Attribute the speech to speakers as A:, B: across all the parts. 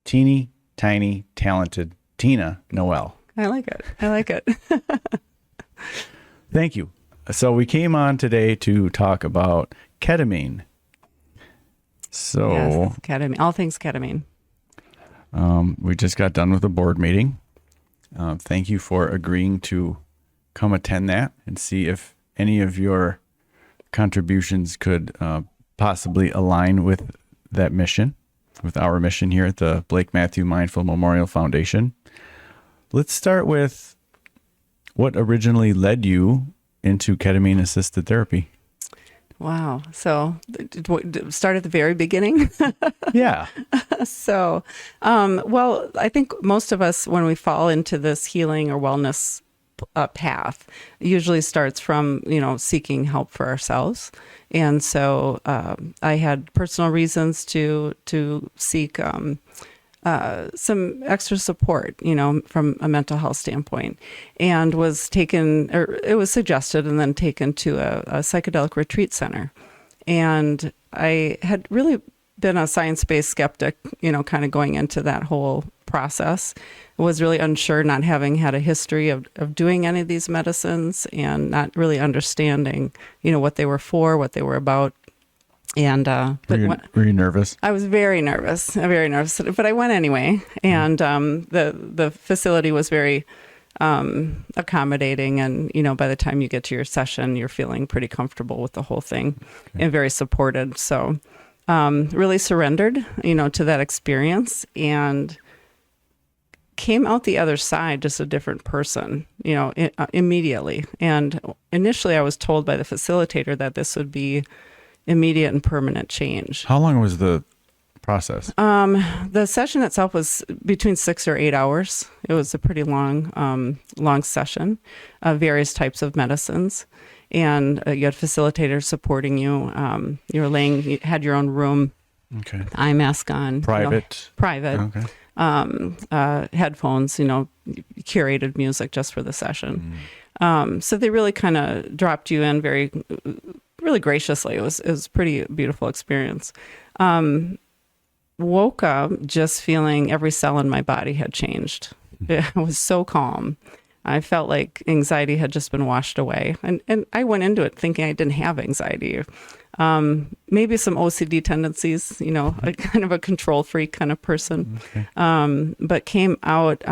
A: teeny, tiny, talented Tina Noel.
B: I like it. I like it.
A: Thank you. So we came on today to talk about ketamine. So
B: Yes, ketamine. All things ketamine.
A: We just got done with a board meeting. Thank you for agreeing to come attend that and see if any of your contributions could possibly align with that mission, with our mission here at the Blake Matthew Mindful Memorial Foundation. Let's start with what originally led you into ketamine-assisted therapy.
B: Wow. So start at the very beginning.
A: Yeah.
B: So, well, I think most of us, when we fall into this healing or wellness path, usually starts from, seeking help for ourselves. And so I had personal reasons to seek some extra support, from a mental health standpoint, and was taken, or it was suggested and then taken to a psychedelic retreat center. And I had really been a science-based skeptic, kind of going into that whole process. Was really unsure, not having had a history of doing any of these medicines and not really understanding, what they were for, what they were about. And
A: were you nervous?
B: I was very nervous, but I went anyway. And the facility was very accommodating, and by the time you get to your session, you're feeling pretty comfortable with the whole thing, and very supported. So really surrendered, to that experience, and came out the other side just a different person, immediately. And initially, I was told by the facilitator that this would be immediate and permanent change.
A: How long was the process?
B: The session itself was between 6 or 8 hours. It was a pretty long session of various types of medicines. And you had facilitators supporting you. You had your own room, eye mask on.
A: Private.
B: Private. Okay. Headphones, curated music just for the session. So they really kind of dropped you in really graciously. It was a pretty beautiful experience. Woke up just feeling every cell in my body had changed. It was so calm. I felt like anxiety had just been washed away. And I went into it thinking I didn't have anxiety. Maybe some OCD tendencies, a kind of a control freak kind of person. Okay. But came out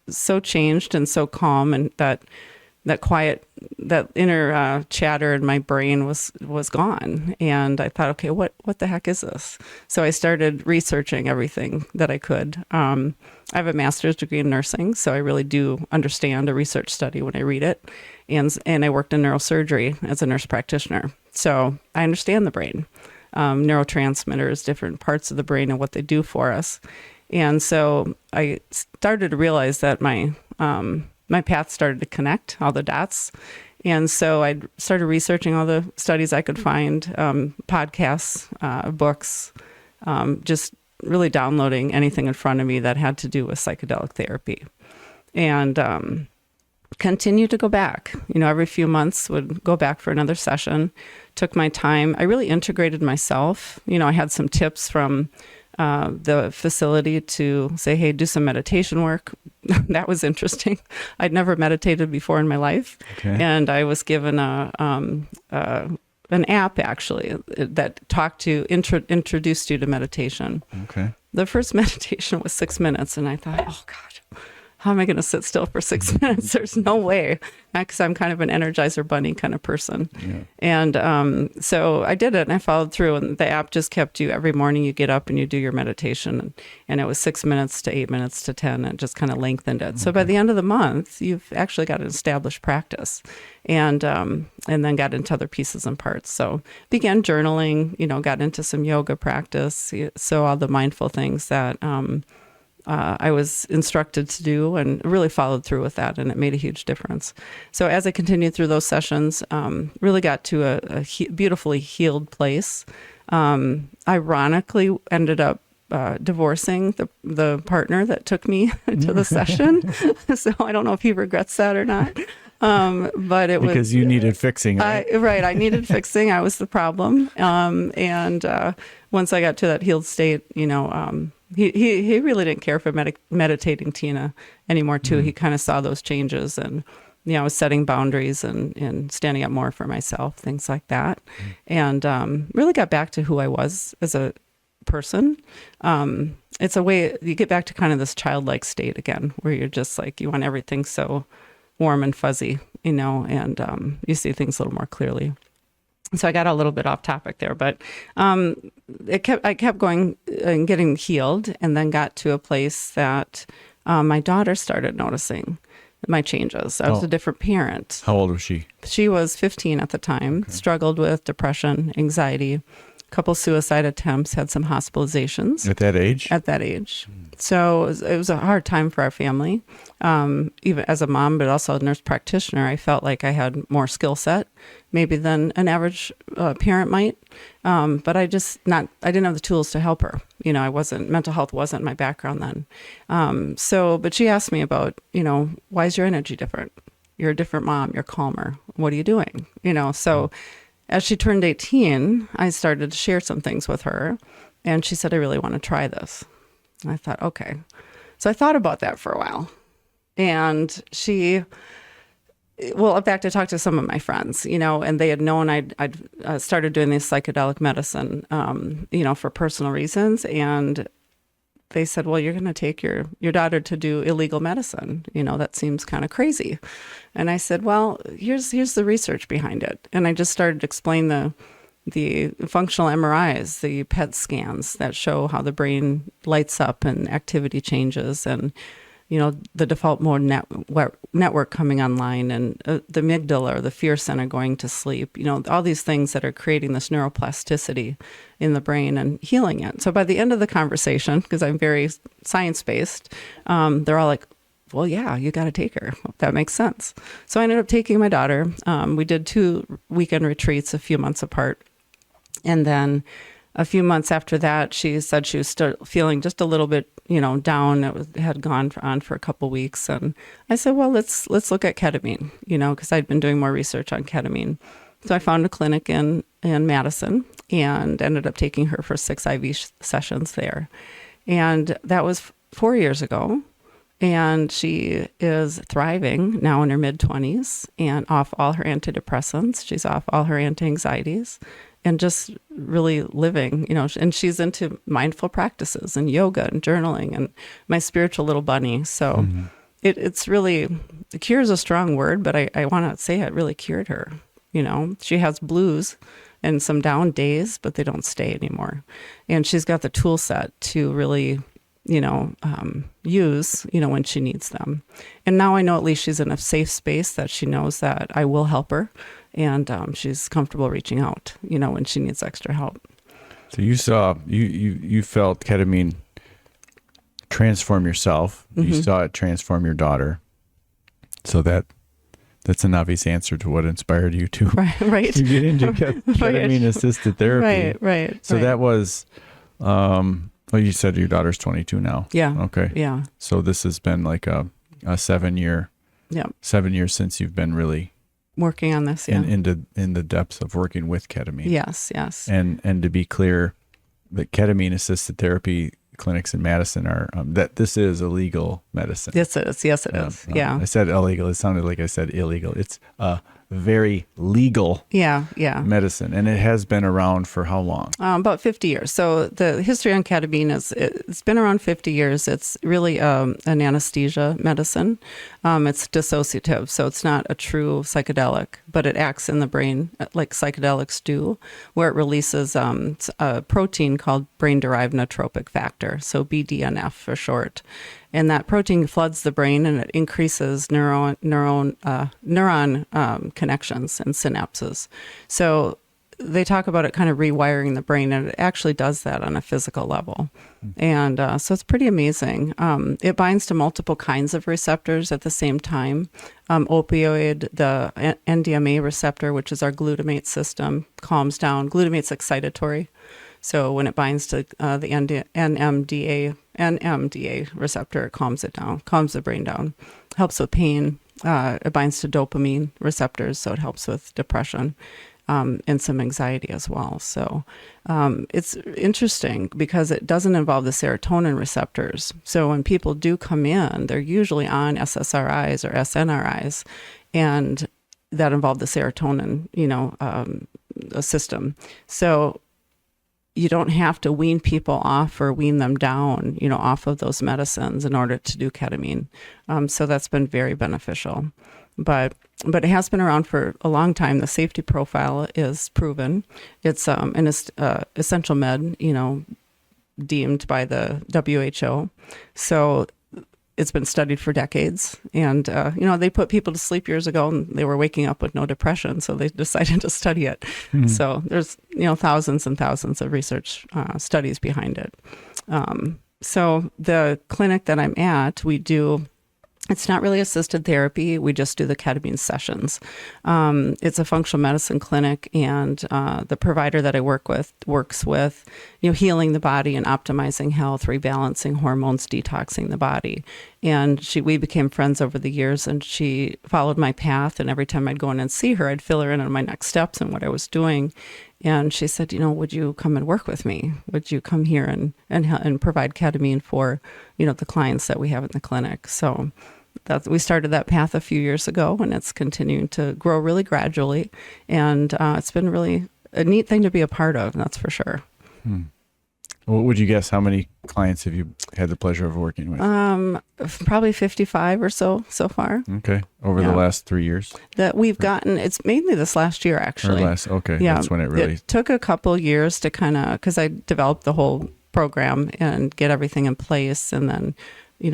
B: so changed and so calm, and that quiet, that inner chatter in my brain was gone. And I thought, okay, what the heck is this? So I started researching everything that I could. I have a master's degree in nursing, so I really do understand a research study when I read it. And I worked in neurosurgery as a nurse practitioner. So I understand the brain, neurotransmitters, different parts of the brain and what they do for us. And so I started to realize that my path started to connect all the dots. And so I started researching all the studies I could find, podcasts, books, just really downloading anything in front of me that had to do with psychedelic therapy. And continued to go back. Every few months would go back for another session, took my time. I really integrated myself. I had some tips from the facility to say, hey, do some meditation work. That was interesting. I'd never meditated before in my life. Okay. And I was given an app, actually, that introduced you to meditation. Okay. The first meditation was 6 minutes, and I thought, oh, God, how am I going to sit still for 6 minutes? There's no way, because I'm kind of an Energizer Bunny kind of person. Yeah. And so I did it, and I followed through, and the app just kept you, every morning you get up and you do your meditation, and it was 6 minutes to 8 minutes to 10, and just kind of lengthened it. Okay. So by the end of the month, you've actually got an established practice, and then got into other pieces and parts. So began journaling, got into some yoga practice, so all the mindful things that I was instructed to do, and really followed through with that, and it made a huge difference. So as I continued through those sessions, really got to a beautifully healed place. Ironically, ended up divorcing the partner that took me to the session. So I don't know if he regrets that or not. But it was
A: because you needed fixing, right?
B: I needed fixing. I was the problem. And once I got to that healed state, He really didn't care for meditating Tina anymore too. He kind of saw those changes, and I was setting boundaries and standing up more for myself, things like that, and really got back to who I was as a person. It's a way you get back to kind of this childlike state again, where you're just like, you want everything so warm and fuzzy, and you see things a little more clearly. So I got a little bit off topic there, but I kept going and getting healed, and then got to a place that my daughter started noticing my changes. I was a different parent.
A: How old was she?
B: She was 15 at the time, struggled with depression, anxiety, a couple suicide attempts, had some hospitalizations.
A: At that age?
B: At that age. So it was a hard time for our family, even as a mom, but also a nurse practitioner. I felt like I had more skill set maybe than an average parent might, but I didn't have the tools to help her. Mental health wasn't my background then. But she asked me about, why is your energy different? You're a different mom. You're calmer. What are you doing? So as she turned 18, I started to share some things with her, and she said, I really want to try this. And I thought, okay. So I thought about that for a while. And in fact, I talked to some of my friends, and they had known I'd started doing this psychedelic medicine, for personal reasons. And they said, well, you're going to take your daughter to do illegal medicine. That seems kind of crazy. And I said, well, here's the research behind it. And I just started to explain the functional MRIs, the PET scans that show how the brain lights up and activity changes, and the default mode network coming online, and the amygdala, or the fear center, going to sleep. All these things that are creating this neuroplasticity in the brain and healing it. So by the end of the conversation, because I'm very science-based, they're all like, well, yeah, you got to take her. That makes sense. So I ended up taking my daughter. We did 2 weekend retreats a few months apart. And then a few months after that, she said she was still feeling just a little bit, down. It had gone on for a couple weeks. And I said, well, let's look at ketamine, because I'd been doing more research on ketamine. So I found a clinic in Madison and ended up taking her for 6 IV sessions there. And that was 4 years ago. And she is thriving now in her mid-20s and off all her antidepressants. She's off all her anti-anxieties and just really living, and she's into mindful practices and yoga and journaling and my spiritual little bunny. So it's really, cure is a strong word, but I want to say it really cured her. She has blues and some down days, but they don't stay anymore. And she's got the tool set to really use, when she needs them. And now I know at least she's in a safe space that she knows that I will help her, and she's comfortable reaching out, when she needs extra help.
A: So you felt ketamine transform yourself. You saw it transform your daughter. So that's an obvious answer to what inspired you to,
B: right.
A: to get into ketamine-assisted therapy.
B: Right.
A: So that was, well, you said your daughter's 22 now.
B: Yeah.
A: Okay.
B: Yeah.
A: So this has been like a 7 year.
B: Yeah.
A: 7 years since you've been really
B: working on this. Yeah.
A: in the depths of working with ketamine.
B: Yes.
A: And to be clear, the ketamine-assisted therapy clinics in Madison are that this is illegal medicine.
B: Yes, it is. Yeah.
A: I said illegal. It sounded like I said illegal. It's very legal medicine, and it has been around for how long?
B: About 50 years. So the history on ketamine it's been around 50 years. It's really an anesthesia medicine. It's dissociative, so it's not a true psychedelic, but it acts in the brain like psychedelics do, where it releases a protein called brain-derived neurotrophic factor, so BDNF for short. And that protein floods the brain, and it increases neuron connections and synapses. So they talk about it kind of rewiring the brain, and it actually does that on a physical level. And so it's pretty amazing. It binds to multiple kinds of receptors at the same time. Opioid, the NMDA receptor, which is our glutamate system, calms down. Glutamate's excitatory. So when it binds to the NMDA receptor, it calms it down, calms the brain down, helps with pain. It binds to dopamine receptors, so it helps with depression. and some anxiety as well. So it's interesting because it doesn't involve the serotonin receptors. So when people do come in, they're usually on SSRIs or SNRIs, and that involve the serotonin, system. So you don't have to wean people off or wean them down, off of those medicines in order to do ketamine. So that's been very beneficial. But it has been around for a long time. The safety profile is proven. It's an essential med, deemed by the WHO. So it's been studied for decades. And, they put people to sleep years ago and they were waking up with no depression. So they decided to study it. Mm-hmm. So there's, thousands and thousands of research studies behind it. So the clinic that I'm at, it's not really assisted therapy. We just do the ketamine sessions. It's a functional medicine clinic, and the provider that I works with, healing the body and optimizing health, rebalancing hormones, detoxing the body. And we became friends over the years, and she followed my path. And every time I'd go in and see her, I'd fill her in on my next steps and what I was doing. And she said, would you come and work with me? Would you come here and provide ketamine for, the clients that we have in the clinic? So we started that path a few years ago, and it's continuing to grow really gradually. And it's been really a neat thing to be a part of, that's for sure.
A: What would you guess? How many clients have you had the pleasure of working with?
B: Probably 55 or so far.
A: Okay. Over the last 3 years?
B: That we've gotten, it's mainly this last year, actually.
A: Okay. Yeah. That's when it
B: took a couple years to because I developed the whole program and get everything in place, and then,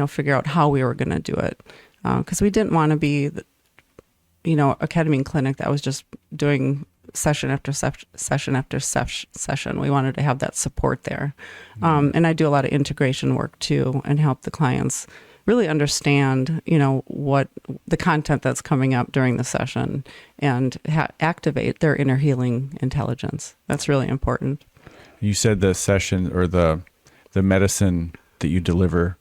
B: figure out how we were going to do it. Because we didn't want to be, a ketamine clinic that was just doing session after session after session. We wanted to have that support there. And I do a lot of integration work too, and help the clients really understand, what the content that's coming up during the session, and activate their inner healing intelligence. That's really important.
A: You said the session or the medicine that you deliver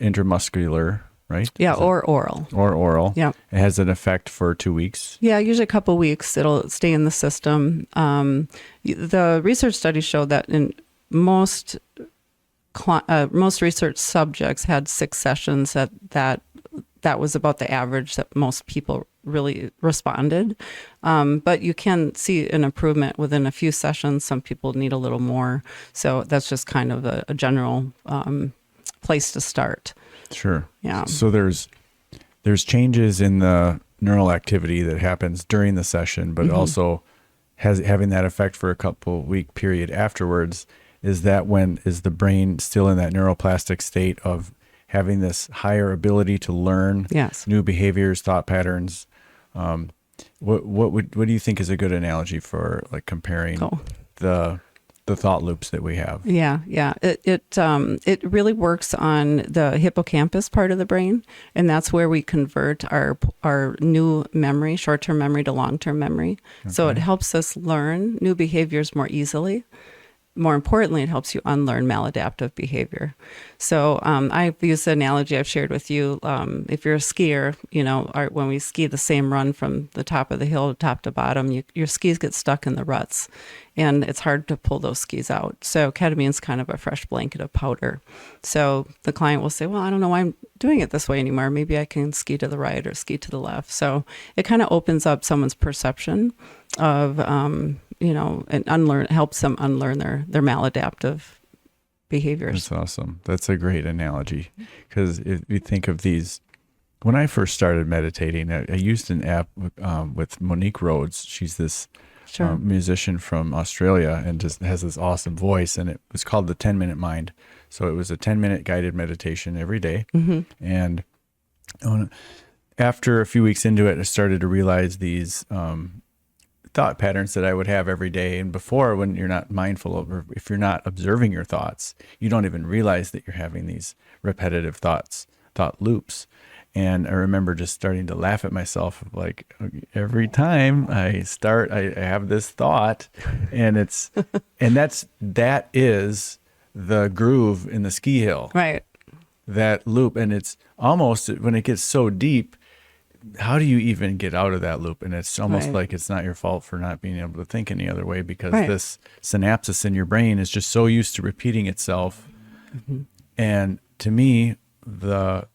A: intramuscular, right?
B: Yeah, or oral.
A: Or oral.
B: Yeah.
A: It has an effect for 2 weeks?
B: Yeah, usually a couple of weeks. It'll stay in the system. The research studies show that in most research subjects had 6 sessions. That was about the average that most people really responded. But you can see an improvement within a few sessions. Some people need a little more. So that's just kind of a general place to start.
A: Sure.
B: Yeah.
A: So there's changes in the neural activity that happens during the session, but also having that effect for a couple week period afterwards. Is the brain still in that neuroplastic state of having this higher ability to learn new behaviors, thought patterns? What do you think is a good analogy for like comparing the thought loops that we have?
B: Yeah. It really works on the hippocampus part of the brain, and that's where we convert our new memory, short-term memory, to long-term memory. Okay. So it helps us learn new behaviors more easily. More importantly, it helps you unlearn maladaptive behavior. So I've used the analogy I've shared with you. If you're a skier, when we ski the same run from the top of the hill, top to bottom, your skis get stuck in the ruts, and it's hard to pull those skis out. So ketamine's kind of a fresh blanket of powder. So the client will say, well, I don't know why I'm doing it this way anymore. Maybe I can ski to the right or ski to the left. So it kind of opens up someone's perception of and helps them unlearn their maladaptive behaviors.
A: That's awesome. That's a great analogy, because if you think of these, when I first started meditating, I used an app with Monique Rhodes. She's this musician from Australia and just has this awesome voice, and it was called the 10-Minute Mind. So it was a 10-minute guided meditation every day. And after a few weeks into it, I started to realize these thought patterns that I would have every day. And before, when you're not mindful of, or if you're not observing your thoughts, you don't even realize that you're having these repetitive thought loops. And I remember just starting to laugh at myself, like every time I start, I have this thought, and that is the groove in the ski hill.
B: Right.
A: That loop. And it's almost, when it gets so deep, how do you even get out of that loop? And it's almost
B: Right.
A: like it's not your fault for not being able to think any other way, because
B: Right.
A: this synapses in your brain is just so used to repeating itself. And to me, the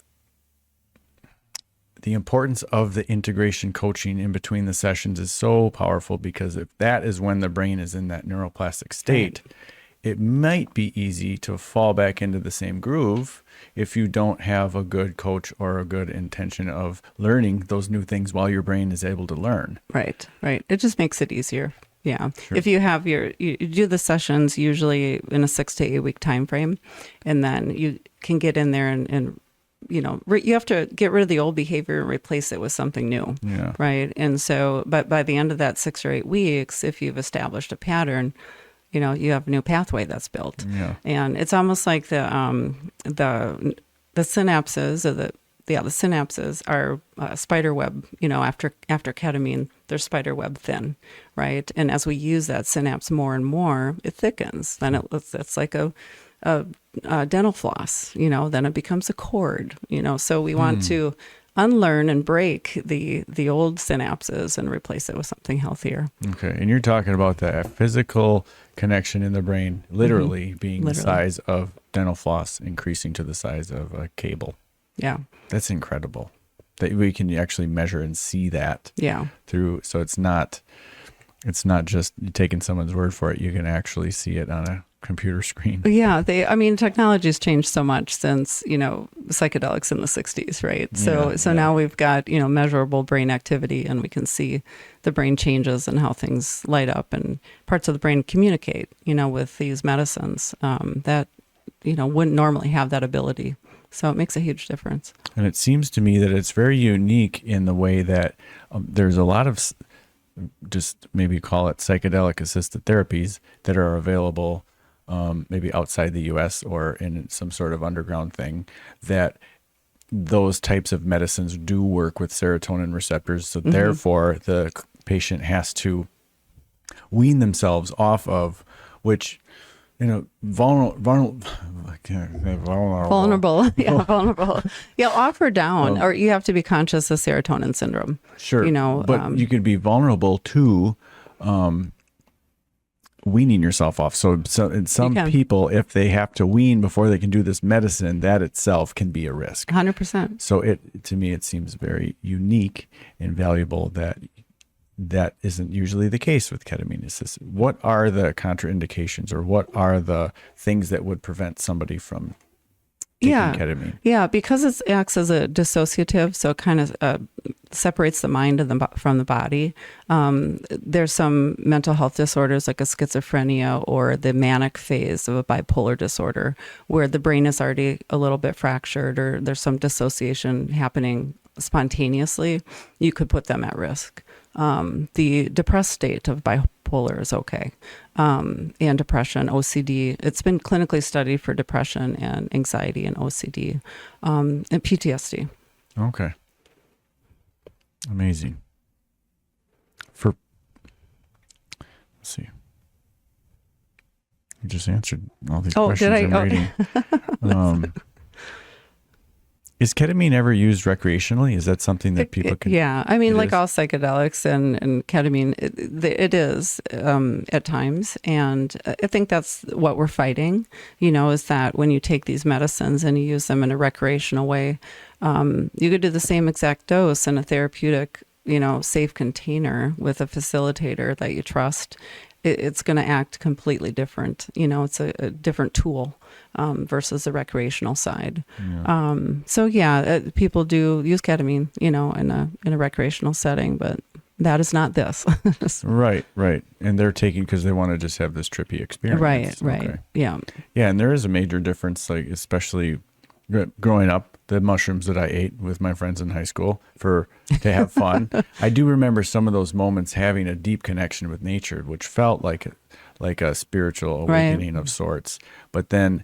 A: importance of the integration coaching in between the sessions is so powerful, because if that is when the brain is in that neuroplastic state, it might be easy to fall back into the same groove if you don't have a good coach or a good intention of learning those new things while your brain is able to learn.
B: Right, right. It just makes it easier. Yeah. If you have you do the sessions usually in a 6 to 8 week time frame, and then you can get in there and you have to get rid of the old behavior and replace it with something new.
A: Yeah.
B: Right. And so, but by the end of that 6 or 8 weeks, if you've established a pattern, you have a new pathway that's built.
A: Yeah.
B: And it's almost like the synapses, or the synapses are spider web. After ketamine, they're spider web thin, right? And as we use that synapse more and more, it thickens. Then it's like a dental floss. Then it becomes a cord. So we want to unlearn and break the old synapses and replace it with something healthier.
A: Okay. And you're talking about that physical connection in the brain, literally being the size of dental floss increasing to the size of a cable.
B: Yeah.
A: That's incredible that we can actually measure and see that
B: Yeah.
A: through. So it's not just you taking someone's word for it. You can actually see it on a computer screen.
B: Yeah, technology's changed so much since, psychedelics in the 60s, right? So now we've got, measurable brain activity, and we can see the brain changes and how things light up, and parts of the brain communicate, with these medicines that, wouldn't normally have that ability. So it makes a huge difference.
A: And it seems to me that it's very unique in the way that there's a lot of just maybe call it psychedelic assisted therapies that are available maybe outside the US or in some sort of underground thing, that those types of medicines do work with serotonin receptors. So therefore the patient has to wean themselves off of, which, vulnerable.
B: Yeah, vulnerable. Yeah, off or down, or you have to be conscious of serotonin syndrome.
A: Sure. But you could be vulnerable to weaning yourself off. So in some people, if they have to wean before they can do this medicine, that itself can be a risk.
B: 100%.
A: So to me, it seems very unique and valuable that isn't usually the case with ketamine assisted. What are the contraindications, or what are the things that would prevent somebody from taking ketamine?
B: Yeah, because it acts as a dissociative, so it kind of separates the mind from the body. There's some mental health disorders like a schizophrenia or the manic phase of a bipolar disorder, where the brain is already a little bit fractured, or there's some dissociation happening spontaneously. You could put them at risk. The depressed state of bipolar is okay. And depression, OCD, it's been clinically studied for depression and anxiety and OCD, and PTSD.
A: Okay. Amazing. Let's see. You just answered all these questions
B: did I?
A: I'm reading. Is ketamine ever used recreationally? Is that something that people can?
B: Yeah, I mean, like
A: is?
B: all psychedelics and ketamine, it is at times, and I think that's what we're fighting. Is that when you take these medicines and you use them in a recreational way, you could do the same exact dose in a therapeutic, safe container with a facilitator that you trust. It's going to act completely different. It's a different tool versus the recreational side. Yeah. People do use ketamine, in a recreational setting, but that is not this.
A: Right. And they're taking because they want to just have this trippy experience.
B: Right.
A: Okay.
B: Yeah.
A: Yeah, and there is a major difference, like especially growing up, the mushrooms that I ate with my friends in high school to have fun. I do remember some of those moments having a deep connection with nature, which felt like a spiritual awakening of sorts. But then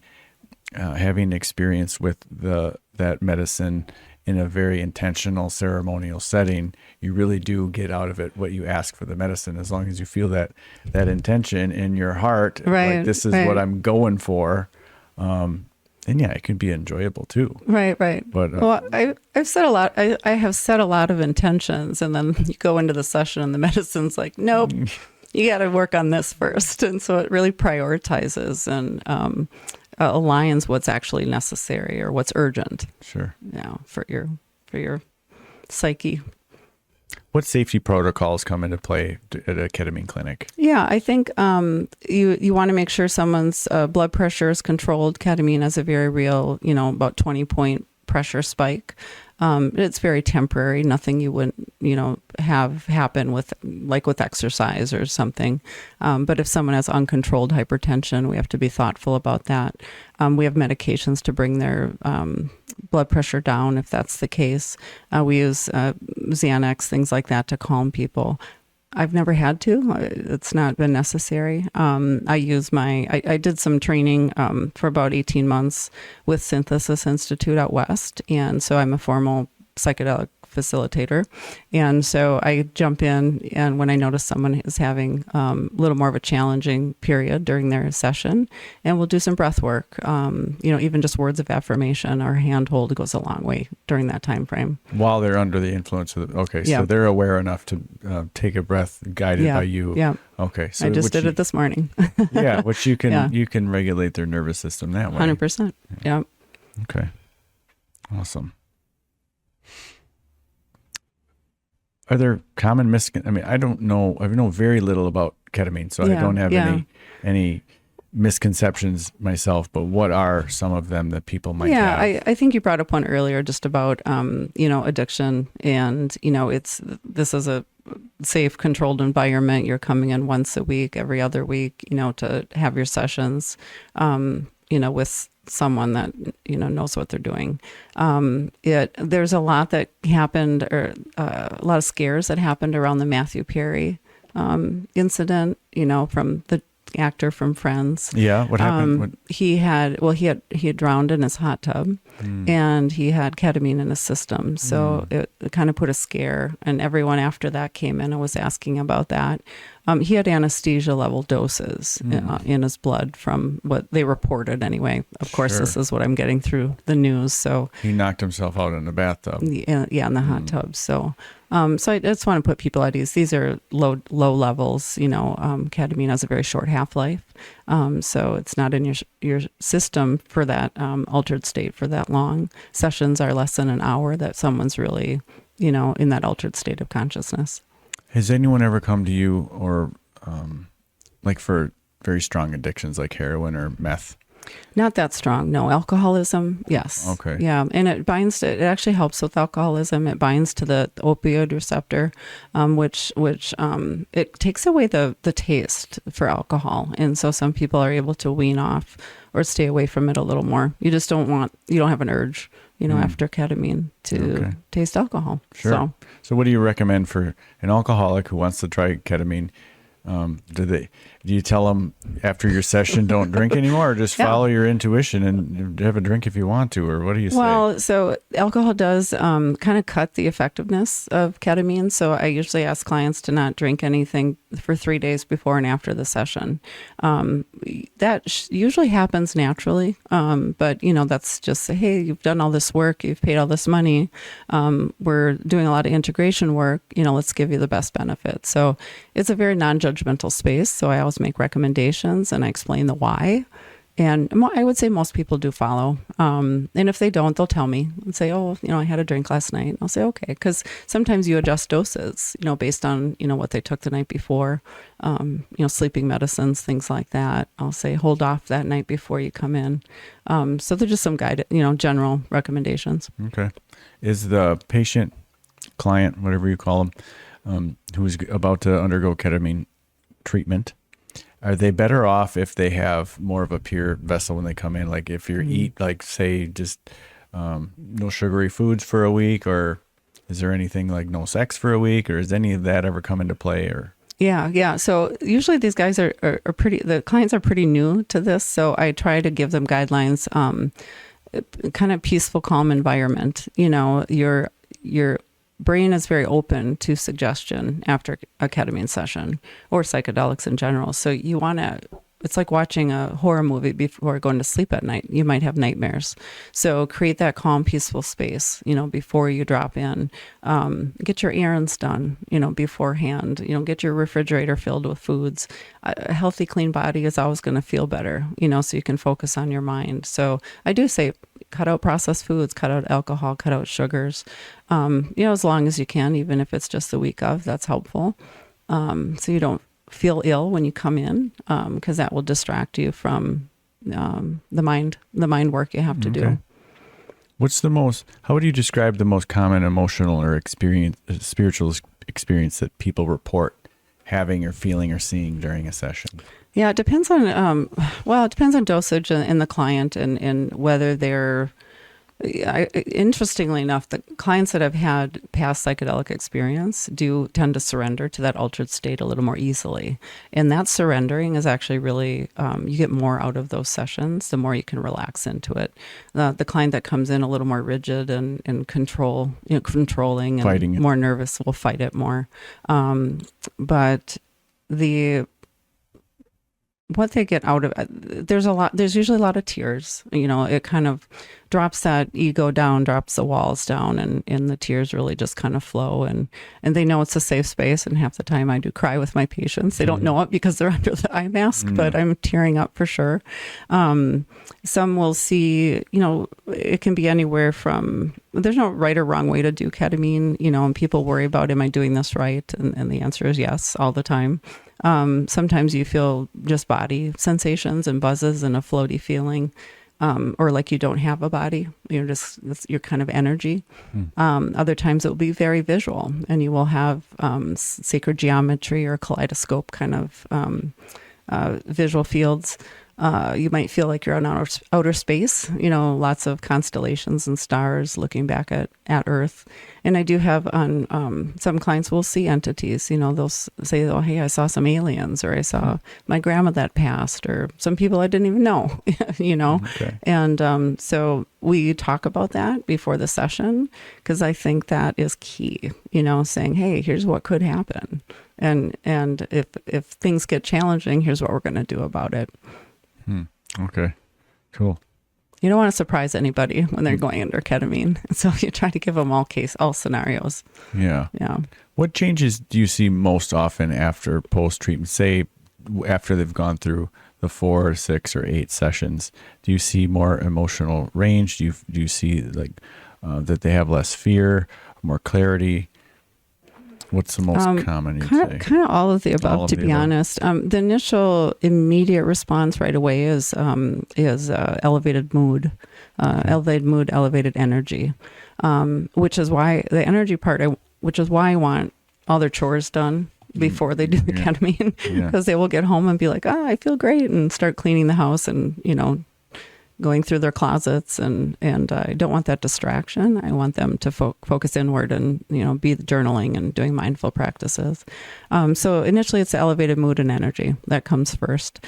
A: having experience with that medicine in a very intentional ceremonial setting, you really do get out of it what you ask for the medicine, as long as you feel that intention in your heart.
B: Right.
A: Like, this is what I'm going for. And yeah, it can be enjoyable too.
B: Right, right.
A: But
B: Well, I've said a lot. I have said a lot of intentions, and then you go into the session, and the medicine's like, nope, you got to work on this first. And so it really prioritizes and aligns what's actually necessary or what's urgent.
A: sure.
B: For your psyche.
A: What safety protocols come into play at a ketamine clinic?
B: Yeah, I think you want to make sure someone's blood pressure is controlled. Ketamine has a very real, about 20-point pressure spike. It's very temporary, nothing you wouldn't, have happen with exercise or something. But if someone has uncontrolled hypertension, we have to be thoughtful about that. We have medications to bring their blood pressure down if that's the case. We use Xanax, things like that to calm people. I've never had to. It's not been necessary. I did some training for about 18 months with Synthesis Institute out west. And so I'm a formal psychedelic facilitator. And so I jump in, and when I notice someone is having a little more of a challenging period during their session, and we'll do some breath work, even just words of affirmation or handhold goes a long way during that time frame.
A: While they're under the influence of
B: Yeah.
A: so they're aware enough to take a breath guided by you.
B: Yeah.
A: Okay. So
B: I just did it this morning.
A: Yeah, which you can
B: Yeah.
A: you can regulate their nervous system that way.
B: 100%. Yeah.
A: Okay. Awesome. Are there common I don't know. I know very little about ketamine, so I don't have any misconceptions myself, but what are some of them that people might have?
B: Yeah, I think you brought up one earlier just about, addiction, and, this is a safe, controlled environment. You're coming in once a week, every other week, to have your sessions, with someone that, knows what they're doing. There's a lot that happened, or a lot of scares that happened around the Matthew Perry incident, from the actor from Friends.
A: Yeah, what happened?
B: He had drowned in his hot tub, and he had ketamine in his system. So it kind of put a scare, and everyone after that came in and was asking about that. He had anesthesia level doses in his blood from what they reported anyway. Of course, this is what I'm getting through the news. So
A: he knocked himself out in the bathtub.
B: Yeah, in the hot tub. So I just want to put people at ease. These are low levels. Ketamine has a very short half-life. So it's not in your system for that altered state for that long. Sessions are less than an hour that someone's really, in that altered state of consciousness.
A: Has anyone ever come to you or for very strong addictions like heroin or meth?
B: Not that strong. No. Alcoholism, yes.
A: Okay.
B: Yeah. And it actually helps with alcoholism. It binds to the opioid receptor, which it takes away the taste for alcohol. And so some people are able to wean off or stay away from it a little more. You just don't have an urge, after ketamine to taste alcohol.
A: Sure. So what do you recommend for an alcoholic who wants to try ketamine? Do you tell them after your session don't drink anymore, or just follow your intuition and have a drink if you want to, or what do you say?
B: Well, so alcohol does kind of cut the effectiveness of ketamine. So I usually ask clients to not drink anything for 3 days before and after the session. That usually happens naturally, but that's just hey, you've done all this work, you've paid all this money. We're doing a lot of integration work. Let's give you the best benefit. So it's a very non-judgmental space. So I always make recommendations and I explain the why. And I would say most people do follow. And if they don't, they'll tell me and say, oh, I had a drink last night. And I'll say, okay. Because sometimes you adjust doses, based on, what they took the night before, sleeping medicines, things like that. I'll say, hold off that night before you come in. So they're just some guided, general recommendations.
A: Okay. Is the patient, client, whatever you call them, who's about to undergo ketamine treatment, are they better off if they have more of a pure vessel when they come in? Like if you eat, say, just no sugary foods for a week, or is there anything like no sex for a week, or does any of that ever come into play? Or
B: Yeah. So usually these guys are the clients are pretty new to this. So I try to give them guidelines, kind of peaceful, calm environment. Your brain is very open to suggestion after a ketamine session or psychedelics in general. So you want to it's like watching a horror movie before going to sleep at night. You might have nightmares. So create that calm, peaceful space, before you drop in. Get your errands done, beforehand. Get your refrigerator filled with foods. A healthy, clean body is always going to feel better, so you can focus on your mind. So I do say, cut out processed foods, cut out alcohol, cut out sugars, as long as you can, even if it's just the week of, that's helpful. So you don't feel ill when you come in, because that will distract you from the mind work you have to do.
A: How would you describe the most common emotional or spiritual experience that people report having or feeling or seeing during a session?
B: Yeah, it depends on, it depends on dosage in the client and whether they're, interestingly enough, the clients that have had past psychedelic experience do tend to surrender to that altered state a little more easily. And that surrendering is actually really, you get more out of those sessions, the more you can relax into it. The client that comes in a little more rigid and controlling and
A: Fighting it.
B: more nervous will fight it more. But what they get out of it, there's usually a lot of tears. It kind of drops that ego down, drops the walls down, and the tears really just kind of flow. And they know it's a safe space. And half the time I do cry with my patients. They don't know it because they're under the eye mask, but I'm tearing up for sure. Some will see, it can be anywhere from, there's no right or wrong way to do ketamine, and people worry about, am I doing this right? And the answer is yes, all the time. Sometimes you feel just body sensations and buzzes and a floaty feeling, or like you don't have a body. You're just, it's your kind of energy. Other times it will be very visual, and you will have sacred geometry or kaleidoscope kind of visual fields. You might feel like you're on outer space, lots of constellations and stars looking back at Earth. And I do have on some clients will see entities, they'll say, oh, hey, I saw some aliens, or I saw my grandma that passed, or some people I didn't even know,
A: Okay.
B: And so we talk about that before the session, because I think that is key, saying, hey, here's what could happen. And if things get challenging, here's what we're going to do about it.
A: Okay, cool.
B: You don't want to surprise anybody when they're going under ketamine. So you try to give them all scenarios.
A: Yeah.
B: Yeah.
A: What changes do you see most often after post-treatment? Say, after they've gone through the 4, 6, or 8 sessions, do you see more emotional range? Do you see that they have less fear, more clarity? What's the most common you'd say?
B: Kind of all of the above, to be honest. The initial immediate response right away is elevated mood, elevated energy, which is why the energy part, which is why I want all their chores done before they do the ketamine, because they will get home and be like, I feel great, and start cleaning the house and, going through their closets, and I don't want that distraction. I want them to focus inward and, be journaling and doing mindful practices. So initially it's the elevated mood and energy that comes first.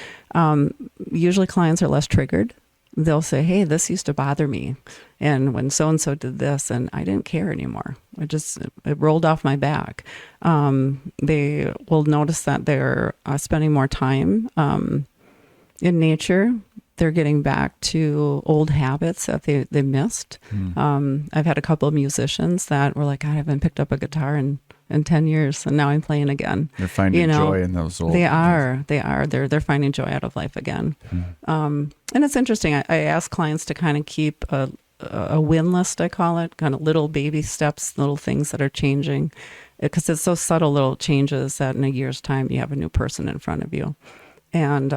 B: Usually clients are less triggered. They'll say, hey, this used to bother me. And when so-and-so did this, and I didn't care anymore. It rolled off my back. They will notice that they're spending more time in nature. They're getting back to old habits that they missed. I've had a couple of musicians that were like, I haven't picked up a guitar in 10 years, and now I'm playing again.
A: They're finding joy in those old.
B: They are. They're finding joy out of life again. And it's interesting. I ask clients to kind of keep a win list, I call it, kind of little baby steps, little things that are changing, because it's those subtle little changes that in a year's time you have a new person in front of you. And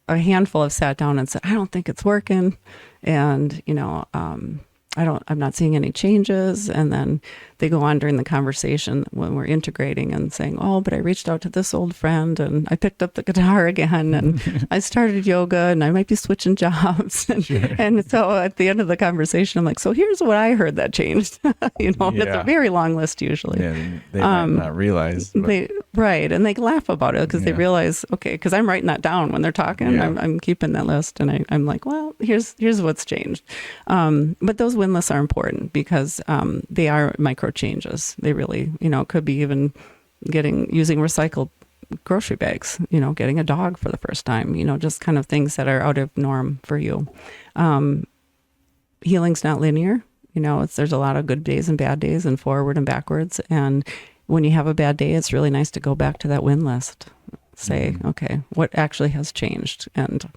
B: a handful have sat down and said, I don't think it's working. And, I'm not seeing any changes. And then they go on during the conversation when we're integrating and saying, oh, but I reached out to this old friend and I picked up the guitar again and I started yoga and I might be switching jobs. And so at the end of the conversation, I'm like, so here's what I heard that changed. It's a very long list usually.
A: Yeah, they might not realize.
B: Right. And they laugh about it because they realize, okay, because I'm writing that down when they're talking. Yeah. I'm keeping that list, and I'm like, well, here's what's changed. But those win lists are important because they are micro changes. They really, it could be even using recycled grocery bags, getting a dog for the first time, just kind of things that are out of norm for you. Healing's not linear. There's a lot of good days and bad days and forward and backwards. And when you have a bad day, it's really nice to go back to that win list. Say, okay, what actually has changed? And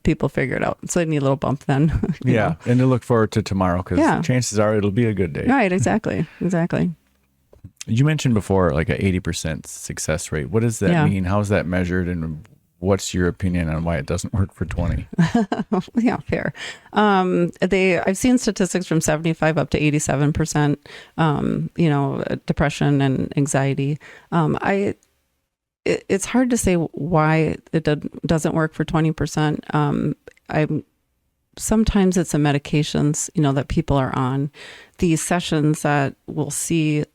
B: people figure it out. So they need a little bump then.
A: Yeah. And to look forward to tomorrow, because chances are it'll be a good day.
B: Right. Exactly.
A: You mentioned before like a 80% success rate. What does that mean? How is that measured? And what's your opinion on why it doesn't work for 20?
B: Yeah, fair. I've seen statistics from 75 up to 87%, depression and anxiety. It's hard to say why it doesn't work for 20%. Sometimes it's the medications, that people are on. These sessions that we'll see,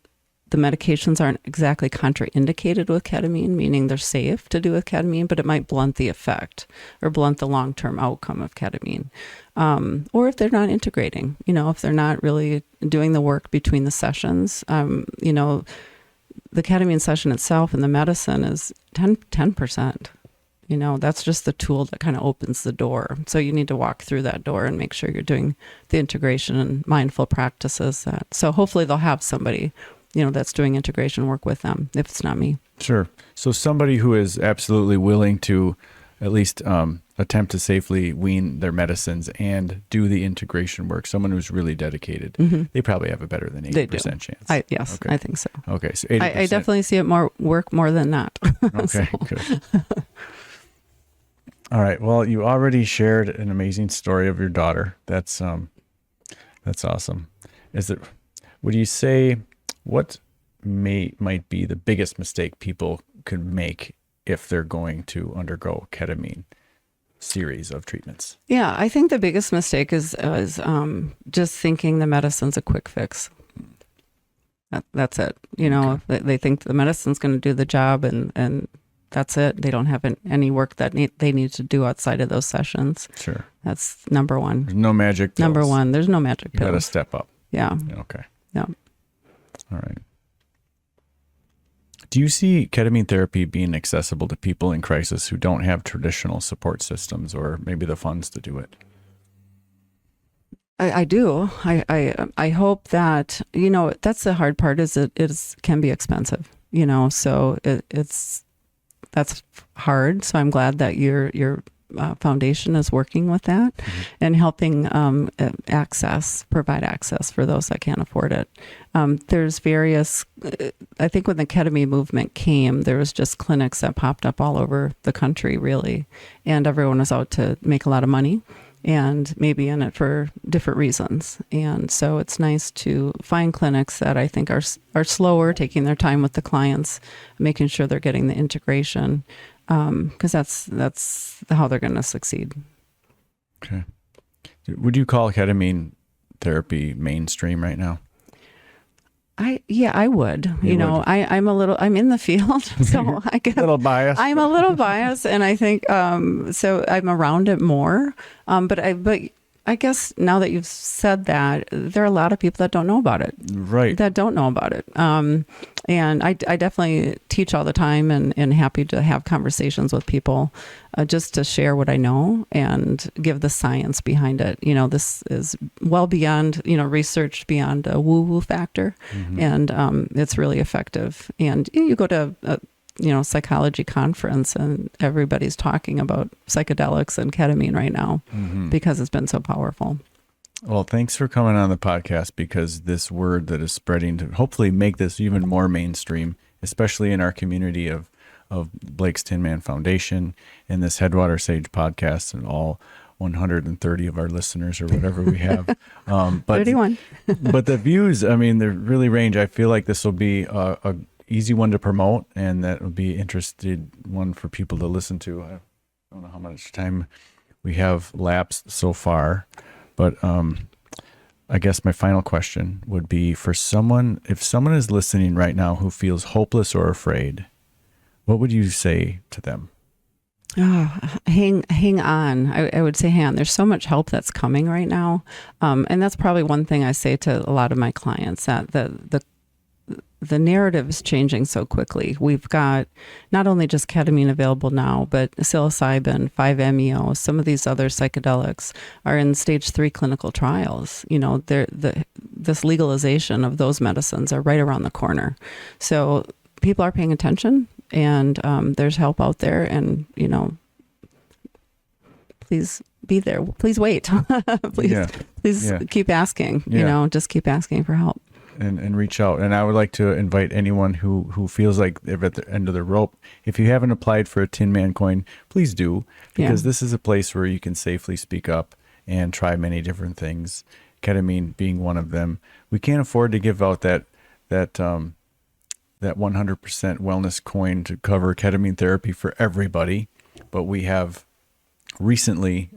B: the medications aren't exactly contraindicated with ketamine, meaning they're safe to do with ketamine, but it might blunt the effect or blunt the long-term outcome of ketamine. Or if they're not integrating, if they're not really doing the work between the sessions, the ketamine session itself and the medicine is 10%. That's just the tool that kind of opens the door. So you need to walk through that door and make sure you're doing the integration and mindful practices. So hopefully they'll have somebody that's doing integration work with them, if it's not me.
A: Sure. So somebody who is absolutely willing to at least attempt to safely wean their medicines and do the integration work, someone who's really dedicated, they probably have a better than 80% chance.
B: Yes,
A: okay.
B: I think so.
A: Okay, so 80%.
B: I definitely see it work more than not.
A: Okay, good. All right. Well, you already shared an amazing story of your daughter. That's awesome. Would you say what might be the biggest mistake people could make if they're going to undergo ketamine series of treatments?
B: Yeah, I think the biggest mistake is just thinking the medicine's a quick fix. That's it. Okay. They think the medicine's going to do the job and that's it. They don't have any work that they need to do outside of those sessions.
A: Sure.
B: That's number one.
A: There's no magic pills.
B: Number one, there's no magic pills.
A: You got to step up.
B: Yeah.
A: Okay.
B: Yeah.
A: All right. Do you see ketamine therapy being accessible to people in crisis who don't have traditional support systems or maybe the funds to do it?
B: I do. I hope that, that's the hard part is it can be expensive, so that's hard. So I'm glad that your foundation is working with that and helping provide access for those that can't afford it. There's various, I think when the ketamine movement came, there was just clinics that popped up all over the country, really. And everyone was out to make a lot of money and maybe in it for different reasons. And so it's nice to find clinics that I think are slower, taking their time with the clients, making sure they're getting the integration, because that's how they're going to succeed.
A: Okay. Would you call ketamine therapy mainstream right now?
B: I would. I'm in the field, so I get
A: a little biased.
B: I'm a little biased, and I think so. I'm around it more, but I guess now that you've said that, there are a lot of people that don't know about it.
A: Right.
B: That don't know about it. And I definitely teach all the time and happy to have conversations with people just to share what I know and give the science behind it. This is well beyond, research beyond a woo-woo factor. And it's really effective. And you go to psychology conference and everybody's talking about psychedelics and ketamine right now because it's been so powerful.
A: Well, thanks for coming on the podcast, because this word that is spreading to hopefully make this even more mainstream, especially in our community of Blake's Tin Man Foundation and this Headwater Sage podcast and all 130 of our listeners or whatever we have. But
B: 31.
A: But the views, they really range. I feel like this will be a easy one to promote, and that would be interested one for people to listen to. I don't know how much time we have lapsed so far, but I guess my final question would be for someone, if someone is listening right now who feels hopeless or afraid, what would you say to them?
B: Oh, hang on. I would say hang on. There's so much help that's coming right now. And that's probably one thing I say to a lot of my clients, that the narrative is changing so quickly. We've got not only just ketamine available now, but psilocybin, 5-MeO, some of these other psychedelics are in stage 3 clinical trials. You know, this legalization of those medicines are right around the corner. So people are paying attention, and there's help out there, and, you know, please be there. Please wait. Please keep asking, you know, just keep asking for help.
A: And reach out. And I would like to invite anyone who feels like they're at the end of the rope. If you haven't applied for a Tin Man coin, please do, because this is a place where you can safely speak up and try many different things, ketamine being one of them. We can't afford to give out that 100% wellness coin to cover ketamine therapy for everybody, but we have recently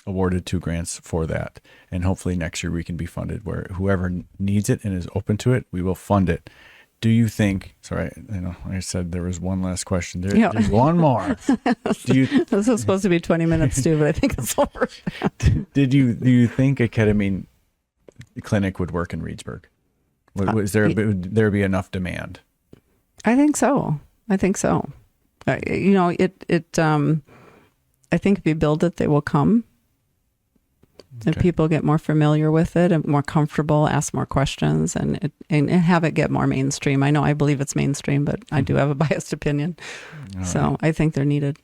A: awarded 2 grants for that, and hopefully next year we can be funded where whoever needs it and is open to it, we will fund it. Do you think, sorry, you know, I said there was one last question. There's one more.
B: This was supposed to be 20 minutes too, but I think it's over.
A: Do you think a ketamine clinic would work in Reedsburg? Would there be enough demand?
B: I think so. You know, I think if you build it, they will come. If people get more familiar with it and more comfortable, ask more questions, and have it get more mainstream. I know I believe it's mainstream, but I do have a biased opinion. So I think they're needed.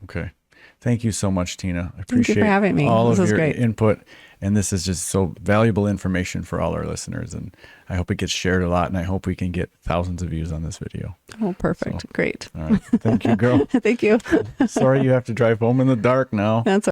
A: Okay. Thank you so much, Tina. I
B: Thank you for having me.
A: all
B: this
A: of
B: is
A: your
B: great.
A: input. And this is just so valuable information for all our listeners. And I hope it gets shared a lot. And I hope we can get thousands of views on this video.
B: Oh, perfect.
A: So,
B: Great.
A: All right. Thank you, girl.
B: Thank you.
A: Sorry you have to drive home in the dark now.
B: That's